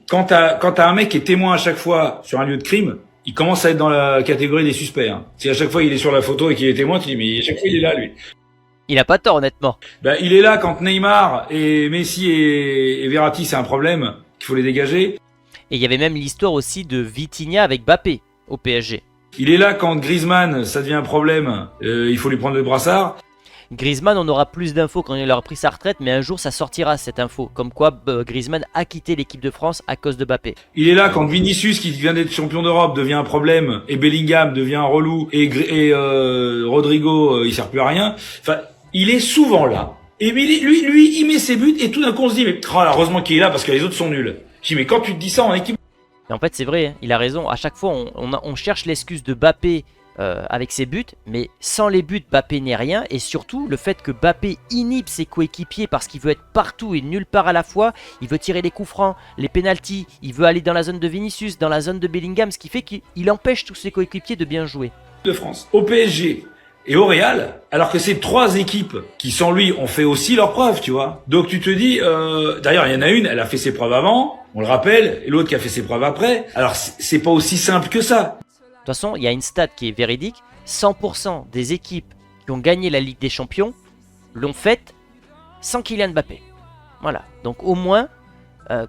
Quand t'as un mec qui est témoin à chaque fois sur un lieu de crime, il commence à être dans la catégorie des suspects. Hein. Si à chaque fois il est sur la photo et qu'il est témoin, tu dis mais à chaque fois il est là lui. Il a pas tort, honnêtement. Ben, il est là quand Neymar et Messi et Verratti c'est un problème qu'il faut les dégager. Et il y avait même l'histoire aussi de Vitinha avec Mbappé au PSG. Il est là quand Griezmann ça devient un problème, il faut lui prendre le brassard. Griezmann, on aura plus d'infos quand il aura pris sa retraite, mais un jour ça sortira cette info, comme quoi Griezmann a quitté l'équipe de France à cause de Mbappé. Il est là quand Vinicius, qui vient d'être champion d'Europe, devient un problème, et Bellingham devient un relou, et Rodrigo, il sert plus à rien. Enfin, il est souvent là. Et lui, il met ses buts, et tout d'un coup on se dit, mais heureusement qu'il est là parce que les autres sont nuls. Je dis, mais quand tu te dis ça en équipe... Et en fait c'est vrai, hein, il a raison, à chaque fois on cherche l'excuse de Mbappé avec ses buts, mais sans les buts, Mbappé n'est rien. Et surtout, le fait que Mbappé inhibe ses coéquipiers parce qu'il veut être partout et nulle part à la fois. Il veut tirer les coups francs, les pénaltys, il veut aller dans la zone de Vinicius, dans la zone de Bellingham, ce qui fait qu'il empêche tous ses coéquipiers de bien jouer. De France, au PSG et au Real, alors que c'est trois équipes qui, sans lui, ont fait aussi leurs preuves, tu vois. Donc tu te dis, d'ailleurs, il y en a une, elle a fait ses preuves avant, on le rappelle, et l'autre qui a fait ses preuves après. Alors c'est pas aussi simple que ça. De toute façon, il y a une stat qui est véridique, 100% des équipes qui ont gagné la Ligue des Champions l'ont faite sans Kylian Mbappé. Voilà, donc au moins,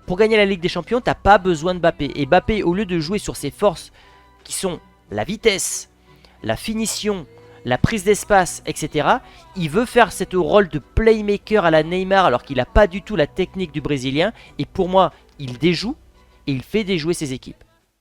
pour gagner la Ligue des Champions, t'as pas besoin de Mbappé. Et Mbappé, au lieu de jouer sur ses forces, qui sont la vitesse, la finition, la prise d'espace, etc., il veut faire ce rôle de playmaker à la Neymar, alors qu'il n'a pas du tout la technique du Brésilien. Et pour moi, il déjoue et il fait déjouer ses équipes.